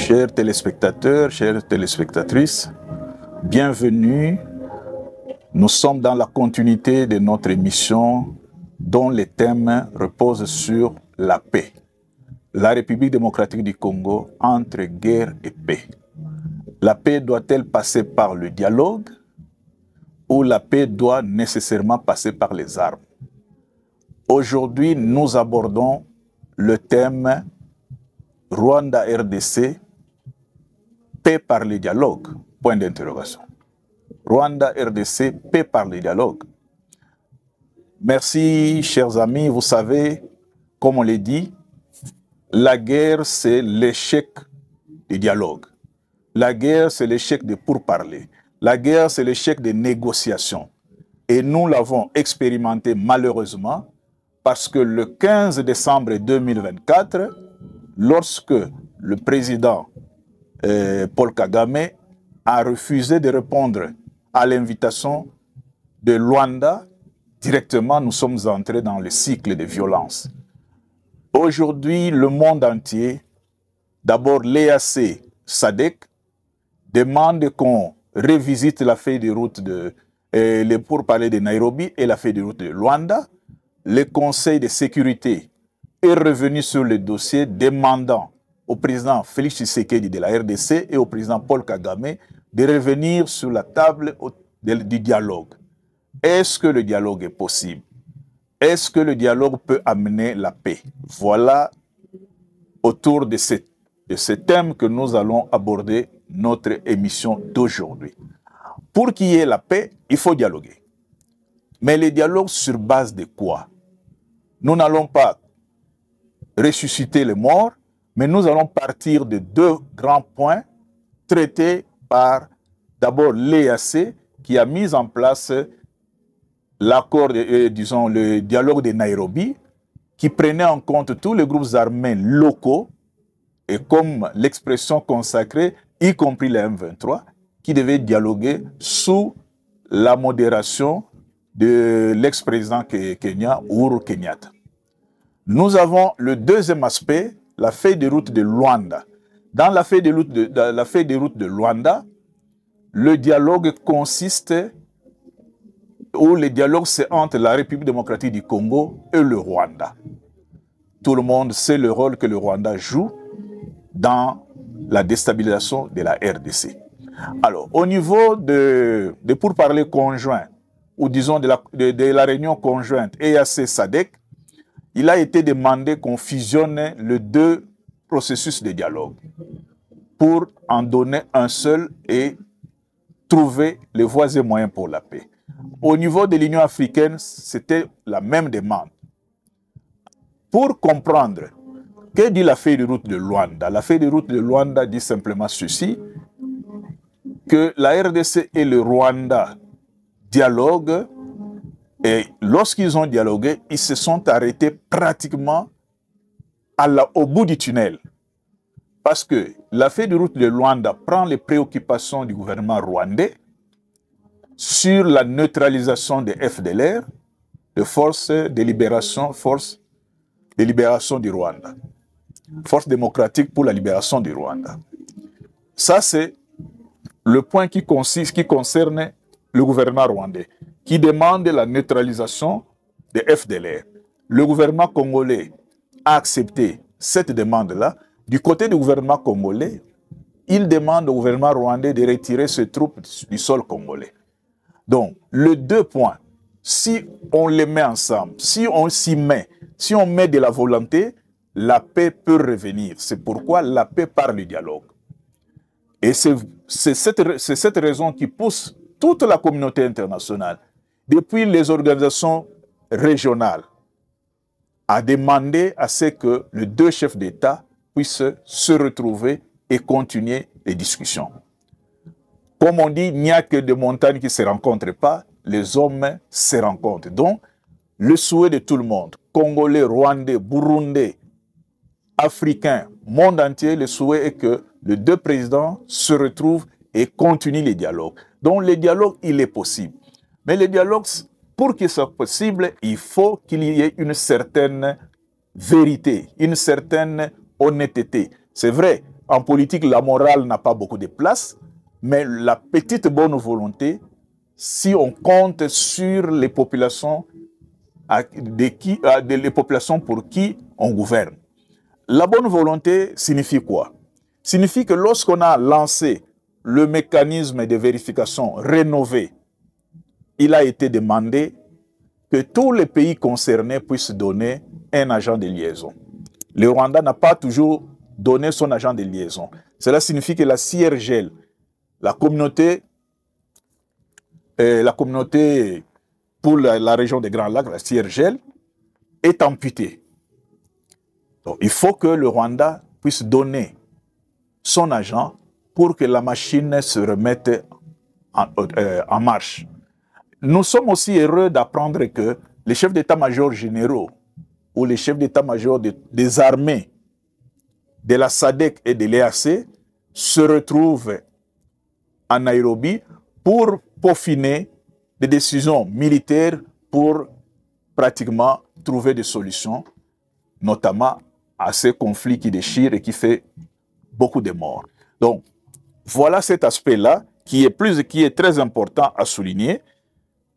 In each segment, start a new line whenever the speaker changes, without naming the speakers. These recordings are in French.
Chers téléspectateurs, chères téléspectatrices, bienvenue. Nous sommes dans la continuité de notre émission dont les thèmes reposent sur la paix. La République démocratique du Congo entre guerre et paix. La paix doit-elle passer par le dialogue ou la paix doit nécessairement passer par les armes? Aujourd'hui, nous abordons le thème Rwanda-RDC, paix par le dialogue, point d'interrogation. Rwanda-RDC, paix par le dialogue. Merci, chers amis. Vous savez, comme on l'a dit, la guerre, c'est l'échec du dialogue. La guerre, c'est l'échec de pourparlers. La guerre, c'est l'échec des négociations. Et nous l'avons expérimenté malheureusement parce que le 15 décembre 2024, lorsque le président Paul Kagame a refusé de répondre à l'invitation de Luanda, directement nous sommes entrés dans le cycle de violence. Aujourd'hui, le monde entier, d'abord l'EAC SADC, demande qu'on revisite la feuille de route de pourparlers de Nairobi et la feuille de route de Luanda. Le Conseil de sécurité est revenu sur le dossier demandant au président Félix Tshisekedi de la RDC et au président Paul Kagame de revenir sur la table du dialogue. Est-ce que le dialogue est possible? Est-ce que le dialogue peut amener la paix? Voilà autour de ce thème que nous allons aborder notre émission d'aujourd'hui. Pour qu'il y ait la paix, il faut dialoguer. Mais le dialogue sur base de quoi? Nous n'allons pas ressusciter les morts, mais nous allons partir de deux grands points traités par d'abord l'EAC qui a mis en place l'accord, disons, le dialogue de Nairobi qui prenait en compte tous les groupes armés locaux et comme l'expression consacrée, y compris les M23, qui devaient dialoguer sous la modération de l'ex-président Kenya, Uhuru Kenyatta. Nous avons le deuxième aspect, la feuille de route de Luanda. Dans la feuille de route de Luanda, le dialogue consiste, ou le dialogue c'est entre la République démocratique du Congo et le Rwanda. Tout le monde sait le rôle que le Rwanda joue dans la déstabilisation de la RDC. Alors, au niveau de pourparlers conjoints, ou disons de la réunion conjointe EAC-SADC, il a été demandé qu'on fusionne les deux processus de dialogue pour en donner un seul et trouver les voies et moyens pour la paix. Au niveau de l'Union africaine, c'était la même demande. Pour comprendre, que dit la feuille de route de Luanda? La feuille de route de Luanda dit simplement ceci, que la RDC et le Rwanda dialoguent. Et lorsqu'ils ont dialogué, ils se sont arrêtés pratiquement au bout du tunnel. Parce que la feuille de route de Luanda prend les préoccupations du gouvernement rwandais sur la neutralisation des FDLR, de Force de libération du Rwanda. Force démocratique pour la libération du Rwanda. Ça, c'est le point qui concerne le gouvernement rwandais, qui demande la neutralisation des FDLR. Le gouvernement congolais a accepté cette demande-là. Du côté du gouvernement congolais, il demande au gouvernement rwandais de retirer ses troupes du sol congolais. Donc, les deux points, si on les met ensemble, si on s'y met, si on met de la volonté, la paix peut revenir. C'est pourquoi la paix par le dialogue. Et c'est cette raison qui pousse toute la communauté internationale, depuis les organisations régionales, à demander à ce que les deux chefs d'État puissent se retrouver et continuer les discussions. Comme on dit, il n'y a que des montagnes qui ne se rencontrent pas, les hommes se rencontrent. Donc, le souhait de tout le monde, Congolais, Rwandais, Burundais, Africains, monde entier, le souhait est que les deux présidents se retrouvent et continuent les dialogues. Donc, le dialogue, il est possible. Mais le dialogue, pour qu'il soit possible, il faut qu'il y ait une certaine vérité, une certaine honnêteté. C'est vrai, en politique, la morale n'a pas beaucoup de place, mais la petite bonne volonté, si on compte sur les populations, les populations pour qui on gouverne. La bonne volonté signifie quoi? Signifie que lorsqu'on a lancé le mécanisme de vérification rénové, il a été demandé que tous les pays concernés puissent donner un agent de liaison. Le Rwanda n'a pas toujours donné son agent de liaison. Cela signifie que la CIRGL, la communauté pour la région des Grands Lacs, la CIRGL, est amputée. Donc, il faut que le Rwanda puisse donner son agent pour que la machine se remette en marche. Nous sommes aussi heureux d'apprendre que les chefs d'état-major généraux ou les chefs d'état-major des armées de la SADC et de l'EAC se retrouvent à Nairobi pour peaufiner des décisions militaires pour pratiquement trouver des solutions, notamment à ces conflits qui déchirent et qui fait beaucoup de morts. Donc, voilà cet aspect-là qui est très important à souligner.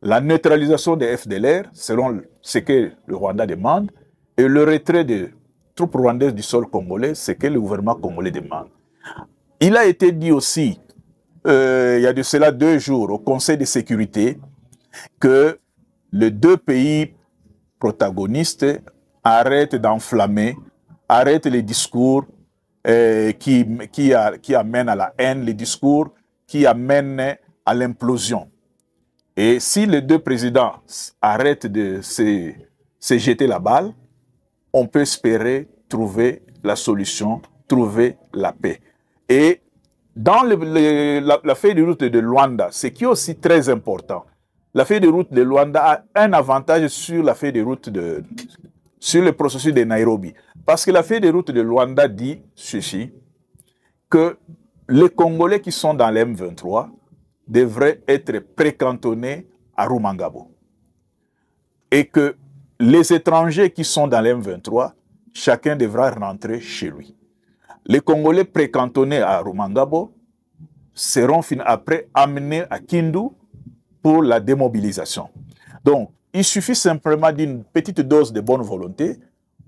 La neutralisation des FDLR, selon ce que le Rwanda demande, et le retrait des troupes rwandaises du sol congolais, ce que le gouvernement congolais demande. Il a été dit aussi, il y a de cela 2 jours, au Conseil de sécurité, que les 2 pays protagonistes arrêtent d'enflammer, arrêtent les discours qui amènent à la haine, les discours qui amènent à l'implosion. Et si les 2 présidents arrêtent de se jeter la balle, on peut espérer trouver la solution, trouver la paix. Et dans la feuille de route de Luanda, ce qui est aussi très important, la feuille de route de Luanda a un avantage sur la feuille de route sur le processus de Nairobi. Parce que la feuille de route de Luanda dit ceci, que les Congolais qui sont dans l'M23 devraient être précantonnés à Rumangabo. Et que les étrangers qui sont dans l'M23, chacun devra rentrer chez lui. Les Congolais précantonnés à Rumangabo seront après amenés à Kindu pour la démobilisation. Donc, il suffit simplement d'une petite dose de bonne volonté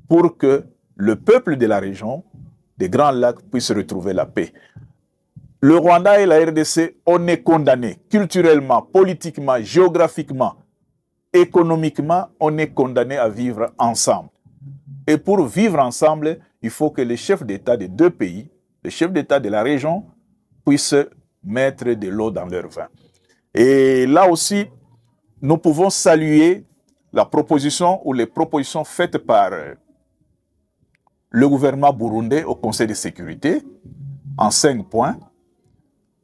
pour que le peuple de la région des Grands Lacs puisse retrouver la paix. Le Rwanda et la RDC, on est condamnés culturellement, politiquement, géographiquement, économiquement, on est condamnés à vivre ensemble. Et pour vivre ensemble, il faut que les chefs d'État des 2 pays, les chefs d'État de la région, puissent mettre de l'eau dans leur vin. Et là aussi, nous pouvons saluer la proposition ou les propositions faites par le gouvernement burundais au Conseil de sécurité en 5 points.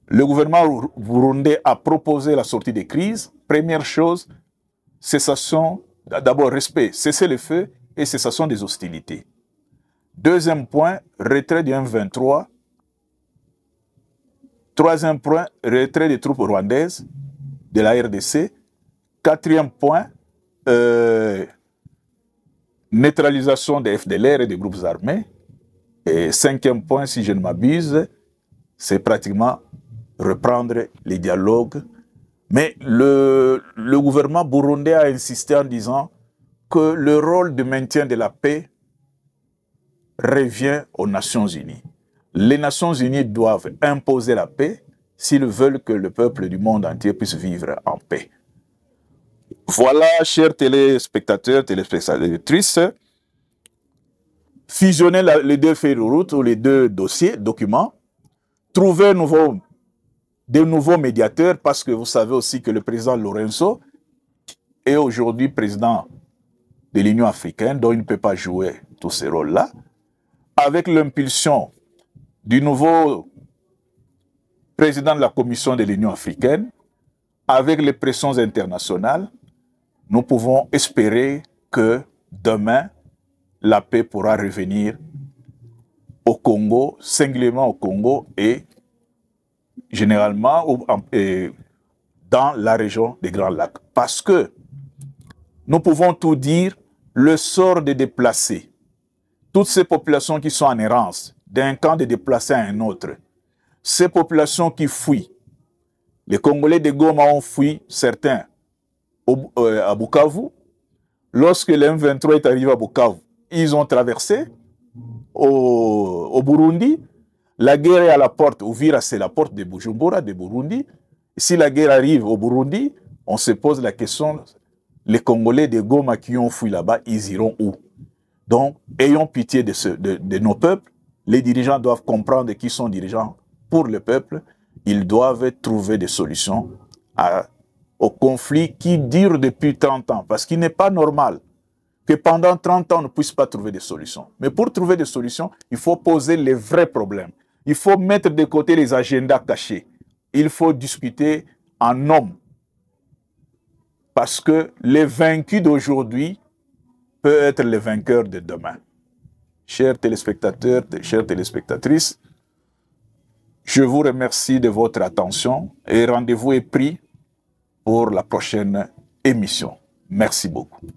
Le gouvernement burundais a proposé la sortie des crises. Première chose, cessation, d'abord respect, cesser le feu et cessation des hostilités. Deuxième point, retrait du M23. Troisième point, retrait des troupes rwandaises de la RDC. Quatrième point, neutralisation des FDLR et des groupes armés. Et 5e point, si je ne m'abuse, c'est pratiquement reprendre les dialogues. Mais le gouvernement burundais a insisté en disant que le rôle de maintien de la paix revient aux Nations Unies. Les Nations Unies doivent imposer la paix s'ils veulent que le peuple du monde entier puisse vivre en paix. Voilà, chers téléspectateurs, téléspectatrices, fusionner les 2 feuilles de route ou les 2 documents, trouver de nouveaux médiateurs, parce que vous savez aussi que le président Lorenzo est aujourd'hui président de l'Union africaine, dont il ne peut pas jouer tous ces rôles-là. Avec l'impulsion du nouveau président de la Commission de l'Union africaine, avec les pressions internationales, nous pouvons espérer que demain, la paix pourra revenir au Congo, singulièrement au Congo et généralement dans la région des Grands Lacs. Parce que nous pouvons tout dire, le sort des déplacés, toutes ces populations qui sont en errance, d'un camp de déplacés à un autre. Ces populations qui fuient, les Congolais de Goma ont fui, certains, à Bukavu. Lorsque le M23 est arrivé à Bukavu, ils ont traversé au Burundi. La guerre est à la porte. Uvira, c'est la porte de Bujumbura, de Burundi. Si la guerre arrive au Burundi, on se pose la question, les Congolais de Goma qui ont fui là-bas, ils iront où? Donc, ayons pitié de nos peuples. Les dirigeants doivent comprendre qu'ils sont dirigeants pour le peuple. Ils doivent trouver des solutions au conflit qui dure depuis 30 ans. Parce qu'il n'est pas normal que pendant 30 ans, on ne puisse pas trouver des solutions. Mais pour trouver des solutions, il faut poser les vrais problèmes. Il faut mettre de côté les agendas cachés. Il faut discuter en homme. Parce que les vaincus d'aujourd'hui peuvent être les vainqueurs de demain. Chers téléspectateurs, chères téléspectatrices, je vous remercie de votre attention et rendez-vous est pris pour la prochaine émission. Merci beaucoup.